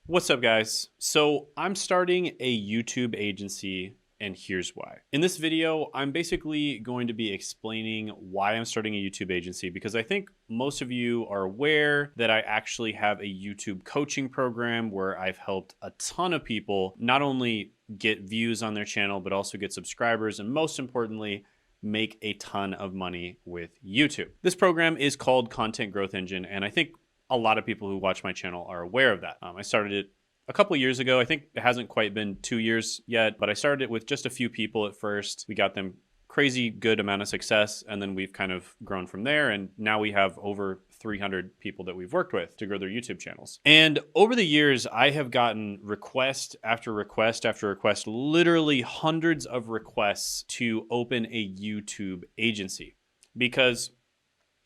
What's up, guys? So I'm starting a YouTube agency, and here's why. In this video, I'm basically going to be explaining why I'm starting a YouTube agency, because I think most of you are aware that I actually have a YouTube coaching program where I've helped a ton of people not only get views on their channel, but also get subscribers, and most importantly, make a ton of money with YouTube. This program is called Content Growth Engine, and I think a lot of people who watch my channel are aware of that. I started it a couple years ago. I think it hasn't quite been 2 years yet, but I started it with just a few people at first. We got them crazy good amount of success, and then we've kind of grown from there, and now we have over 300 people that we've worked with to grow their YouTube channels. And over the years, I have gotten request after request after request, literally hundreds of requests to open a YouTube agency. Because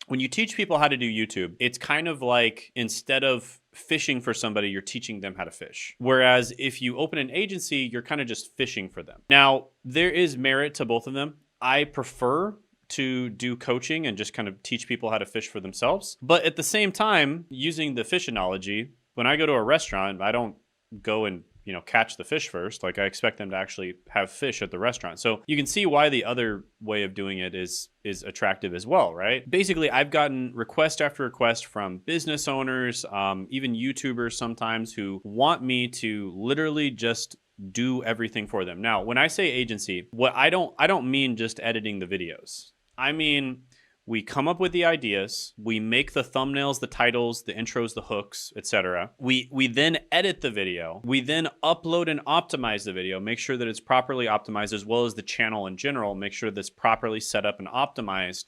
when you teach people how to do YouTube, it's kind of like instead of fishing for somebody, you're teaching them how to fish. Whereas if you open an agency, you're kind of just fishing for them. Now, there is merit to both of them. I prefer to do coaching and just kind of teach people how to fish for themselves. But at the same time, using the fish analogy, when I go to a restaurant, I don't go and catch the fish first. Like, I expect them to actually have fish at the restaurant. So you can see why the other way of doing it is attractive as well, right? Basically, I've gotten request after request from business owners, even YouTubers sometimes, who want me to literally just do everything for them. Now, when I say agency, what I don't mean just editing the videos. I mean, we come up with the ideas, we make the thumbnails, the titles, the intros, the hooks, etc. We then edit the video. We then upload and optimize the video, make sure that it's properly optimized, as well as the channel in general, make sure that's properly set up and optimized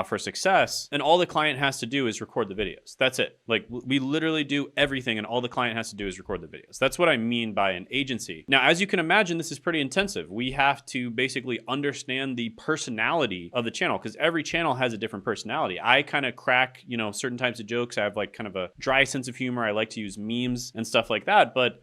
for success. And all the client has to do is record the videos. That's it. Like, we literally do everything, and all the client has to do is record the videos. That's what I mean by an agency. Now, as you can imagine, this is pretty intensive. We have to basically understand the personality of the channel, because every channel has a different personality. I kind of crack, certain types of jokes. I have like kind of a dry sense of humor. I like to use memes and stuff like that. But,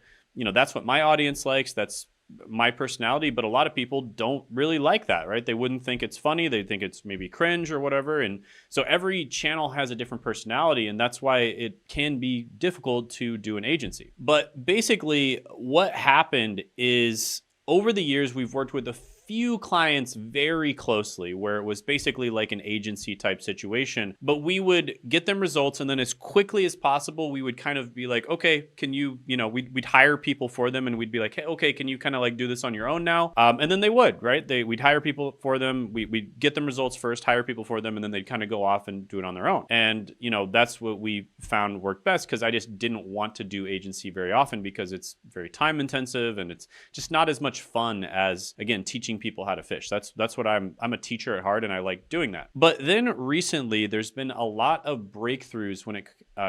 that's what my audience likes. That's my personality, but a lot of people don't really like that, right? They wouldn't think it's funny. They think it's maybe cringe or whatever. And so every channel has a different personality, and that's why it can be difficult to do an agency. But basically what happened is, over the years, we've worked with a few clients very closely where it was basically like an agency type situation, but we would get them results, and then as quickly as possible, we would kind of be like, okay, can you, we'd hire people for them, and we'd be like, hey, okay, can you kind of like do this on your own now? And then they would, right? We'd hire people for them. We'd get them results first, hire people for them, and then they'd kind of go off and do it on their own. And, that's what we found worked best, because I just didn't want to do agency very often, because it's very time intensive, and it's just not as much fun as, again, teaching people how to fish. That's what I'm a teacher at heart, and I like doing that. But then recently, there's been a lot of breakthroughs when it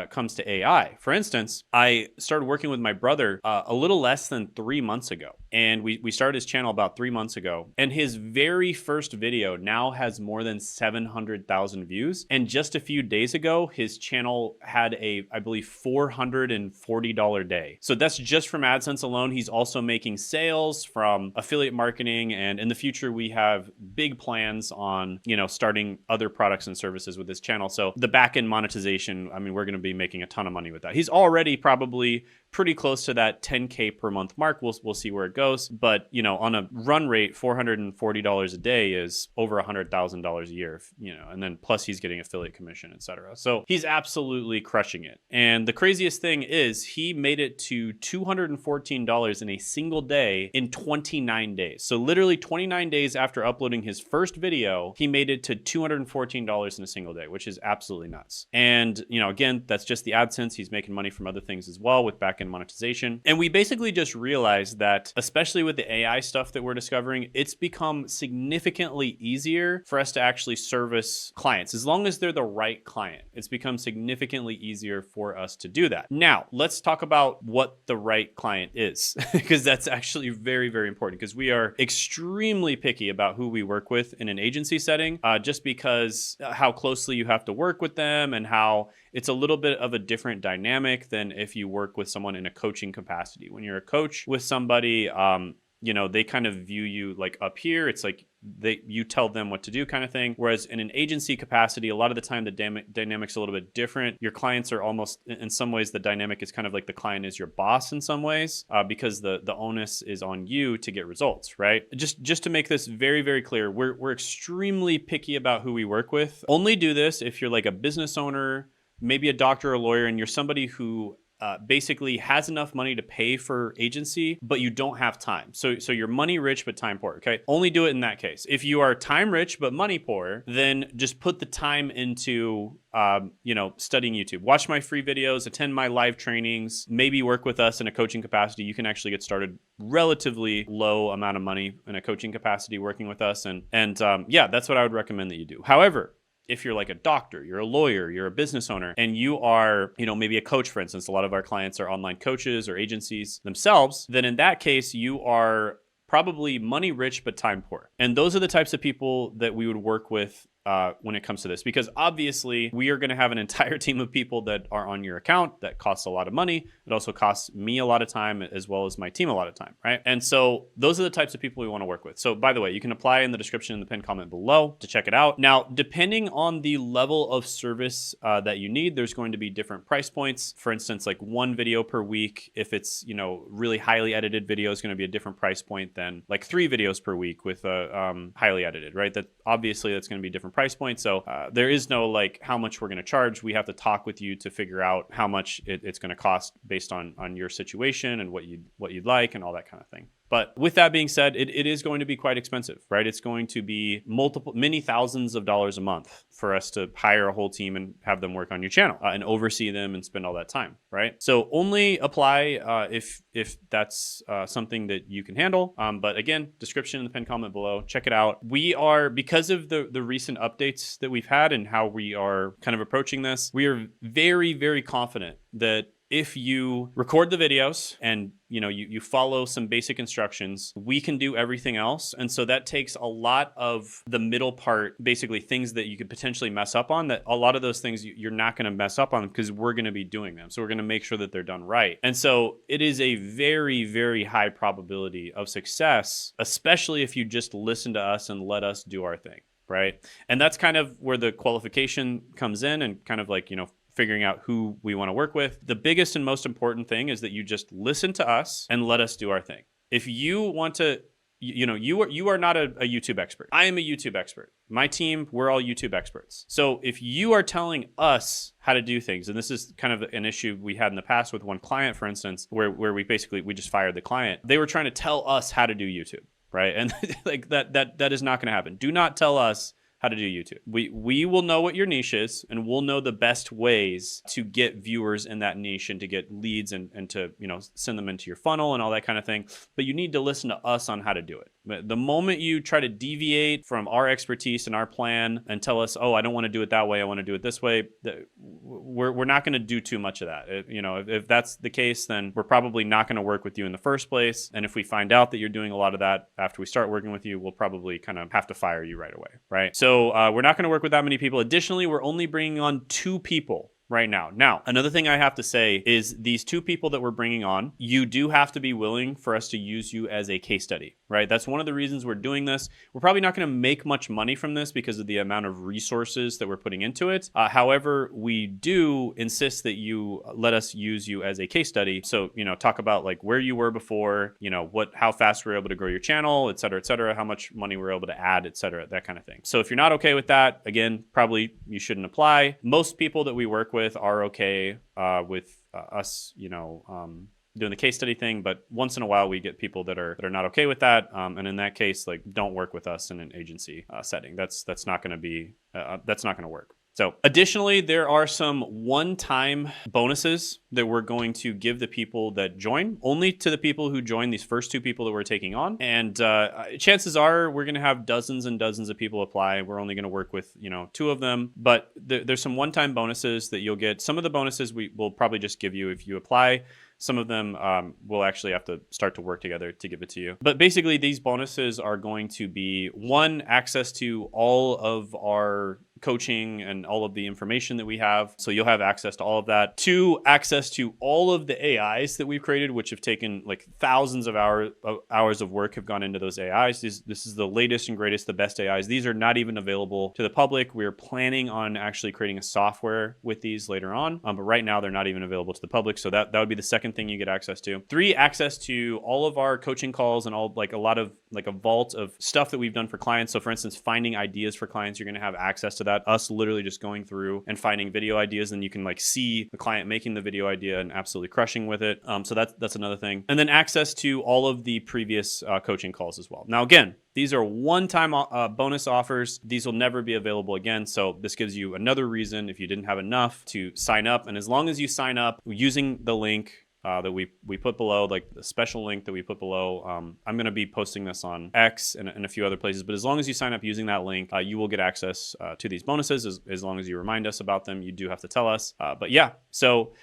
comes to AI. For instance, I started working with my brother a little less than 3 months ago, and we started his channel about 3 months ago, and his very first video now has more than 700,000 views. And just a few days ago, his channel had I believe, $440 day. So that's just from AdSense alone. He's also making sales from affiliate marketing, and in the future, we have big plans on, starting other products and services with this channel. So the back-end monetization, I mean, we're going to be making a ton of money with that. He's already probably pretty close to that 10K per month mark. We'll see where it goes. But, on a run rate, $440 a day is over $100,000 a year, and then plus he's getting affiliate commission, etc. So he's absolutely crushing it. And the craziest thing is, he made it to $214 in a single day in 29 days. So literally 29 days after uploading his first video, he made it to $214 in a single day, which is absolutely nuts. And, again, that's just the AdSense. He's making money from other things as well with back-end monetization. And we basically just realized that, especially with the AI stuff that we're discovering, it's become significantly easier for us to actually service clients. As long as they're the right client, it's become significantly easier for us to do that. Now, let's talk about what the right client is, because that's actually very, very important, because we are extremely picky about who we work with in an agency setting, just because how closely you have to work with them, and how it's a little bit of a different dynamic than if you work with someone in a coaching capacity. When you're a coach with somebody, they kind of view you like up here. It's like you tell them what to do kind of thing. Whereas in an agency capacity, a lot of the time the dynamic's a little bit different. Your clients are almost, in some ways, the dynamic is kind of like the client is your boss in some ways, because the onus is on you to get results, right? Just to make this very, very clear, we're extremely picky about who we work with. Only do this if you're like a business owner, maybe a doctor or a lawyer, and you're somebody who basically has enough money to pay for agency, but you don't have time. So you're money rich, but time poor, okay? Only do it in that case. If you are time rich, but money poor, then just put the time into, studying YouTube. Watch my free videos, attend my live trainings, maybe work with us in a coaching capacity. You can actually get started relatively low amount of money in a coaching capacity working with us. And that's what I would recommend that you do. However, if you're like a doctor, you're a lawyer, you're a business owner, and you are, maybe a coach, for instance, a lot of our clients are online coaches or agencies themselves, then in that case, you are probably money rich, but time poor. And those are the types of people that we would work with when it comes to this, because obviously we are going to have an entire team of people that are on your account. That costs a lot of money. It also costs me a lot of time, as well as my team a lot of time, right? And so those are the types of people we want to work with. So by the way, you can apply in the description in the pinned comment below to check it out. Now, depending on the level of service that you need, there's going to be different price points. For instance, like 1 video per week, if it's, really highly edited video, is going to be a different price point than like 3 videos per week with a highly edited, right? That's going to be different price point. So there is no like how much we're going to charge. We have to talk with you to figure out how much it's going to cost based on your situation and what you'd like and all that kind of thing. But with that being said, it is going to be quite expensive, right? It's going to be many thousands of dollars a month for us to hire a whole team and have them work on your channel and oversee them and spend all that time, right? So only apply if that's something that you can handle. But again, description in the pinned comment below. Check it out. We are, because of the recent updates that we've had and how we are kind of approaching this, we are very, very confident that if you record the videos and you follow some basic instructions, we can do everything else. And so that takes a lot of the middle part, basically things that you could potentially mess up on, that a lot of those things you're not going to mess up on because we're going to be doing them. So we're going to make sure that they're done right. And so it is a very, very high probability of success, especially if you just listen to us and let us do our thing, right? And that's kind of where the qualification comes in, and kind of like, figuring out who we want to work with. The biggest and most important thing is that you just listen to us and let us do our thing. If you want to, you are not a YouTube expert. I am a YouTube expert. My team, we're all YouTube experts. So if you are telling us how to do things, and this is kind of an issue we had in the past with one client, for instance, where we just fired the client. They were trying to tell us how to do YouTube, right? And like that is not going to happen. Do not tell us how to do YouTube. We will know what your niche is, and we'll know the best ways to get viewers in that niche and to get leads and to send them into your funnel and all that kind of thing. But you need to listen to us on how to do it. The moment you try to deviate from our expertise and our plan and tell us, oh, I don't want to do it that way, I want to do it this way, we're not going to do too much of that. If that's the case, then we're probably not going to work with you in the first place. And if we find out that you're doing a lot of that after we start working with you, we'll probably kind of have to fire you right away, right? So we're not going to work with that many people. Additionally, we're only bringing on 2 people right now. Now, another thing I have to say is these 2 people that we're bringing on, you do have to be willing for us to use you as a case study, right? That's one of the reasons we're doing this. We're probably not going to make much money from this because of the amount of resources that we're putting into it. However, we do insist that you let us use you as a case study. So, talk about like where you were before, how fast we were able to grow your channel, et cetera, how much money we're able to add, et cetera, that kind of thing. So if you're not okay with that, again, probably you shouldn't apply. Most people that we work with are okay with us, doing the case study thing, but once in a while we get people that are not okay with that, and in that case, like, don't work with us in an agency setting. That's not going to work. So additionally, there are some one-time bonuses that we're going to give the people that join, only to the people who join, these first 2 people that we're taking on. And chances are we're going to have dozens and dozens of people apply. We're only going to work with, 2 of them. But there's some one-time bonuses that you'll get. Some of the bonuses we will probably just give you if you apply. Some of them will actually have to start to work together to give it to you. But basically, these bonuses are going to be, one, access to all of our coaching and all of the information that we have. So you'll have access to all of that. Two, access to all of the AIs that we've created, which have taken like thousands of hours of work have gone into those AIs. This is the latest and greatest, the best AIs. These are not even available to the public. We're planning on actually creating a software with these later on. But right now they're not even available to the public. So that would be the second thing you get access to. Three, access to all of our coaching calls and all like a lot of like a vault of stuff that we've done for clients. So for instance, finding ideas for clients, you're going to have access to that. Us literally just going through and finding video ideas, and you can like see the client making the video idea and absolutely crushing with it. So that's another thing. And then access to all of the previous coaching calls as well. Now, again, these are one-time bonus offers. These will never be available again. So this gives you another reason, if you didn't have enough, to sign up. And as long as you sign up using the link that we put below, like the special link that we put below. I'm going to be posting this on X and a few other places, but as long as you sign up using that link, you will get access to these bonuses as long as you remind us about them. You do have to tell us. But yeah, so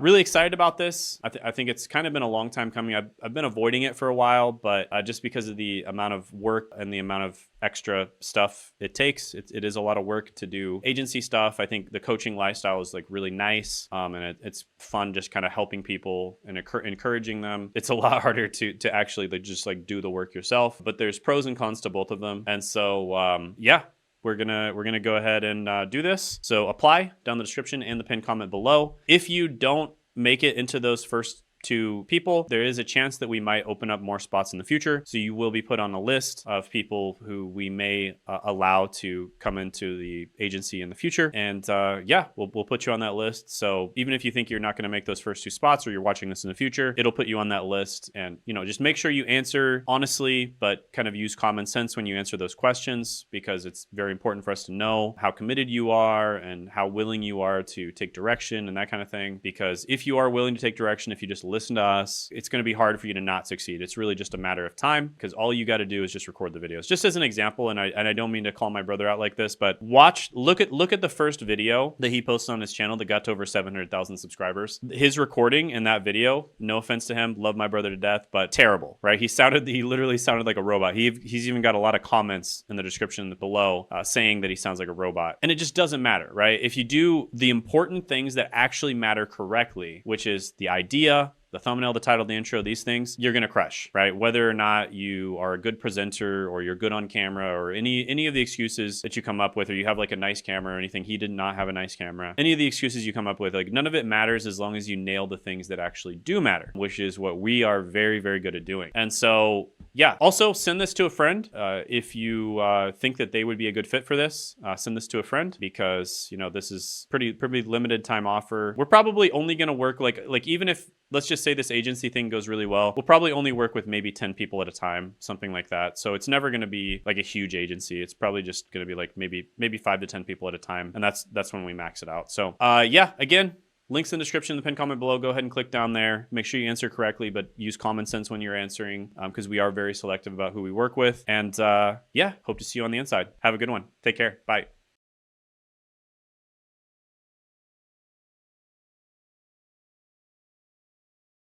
really excited about this. I think it's kind of been a long time coming. I've been avoiding it for a while, but just because of the amount of work and the amount of extra stuff it takes, it is a lot of work to do agency stuff. I think the coaching lifestyle is like really nice, and it's fun just kind of helping people and encouraging them. It's a lot harder to actually just like do the work yourself, but there's pros and cons to both of them. And so yeah. We're gonna go ahead and do this. So apply down the description and the pinned comment below. If you don't make it into those first 2 people, there is a chance that we might open up more spots in the future. So you will be put on a list of people who we may allow to come into the agency in the future. And yeah, we'll put you on that list. So even if you think you're not going to make those first 2 spots, or you're watching this in the future, it'll put you on that list. And just make sure you answer honestly, but kind of use common sense when you answer those questions, because it's very important for us to know how committed you are and how willing you are to take direction and that kind of thing. Because if you are willing to take direction, if you just listen to us, it's going to be hard for you to not succeed. It's really just a matter of time, because all you got to do is just record the videos. Just as an example, and I don't mean to call my brother out like this, but look at the first video that he posted on his channel that got to over 700,000 subscribers. His recording in that video, no offense to him, love my brother to death, but terrible, right? He literally sounded like a robot. He's even got a lot of comments in the description below saying that he sounds like a robot. And it just doesn't matter, right? If you do the important things that actually matter correctly, which is the idea, the thumbnail, the title, the intro, these things, you're going to crush, right? Whether or not you are a good presenter or you're good on camera, or any of the excuses that you come up with, or you have like a nice camera or anything. He did not have a nice camera. Any of the excuses you come up with, like none of it matters as long as you nail the things that actually do matter, which is what we are very, very good at doing. And so, yeah, also send this to a friend. If you think that they would be a good fit for this, send this to a friend, because, this is pretty limited time offer. We're probably only going to work like even if, let's just say this agency thing goes really well, we'll probably only work with maybe 10 people at a time, something like that. So it's never going to be like a huge agency. It's probably just going to be like maybe 5 to 10 people at a time. And that's when we max it out. So yeah, again, links in the description, the pinned comment below. Go ahead and click down there. Make sure you answer correctly, but use common sense when you're answering, because we are very selective about who we work with. And yeah, hope to see you on the inside. Have a good one. Take care. Bye.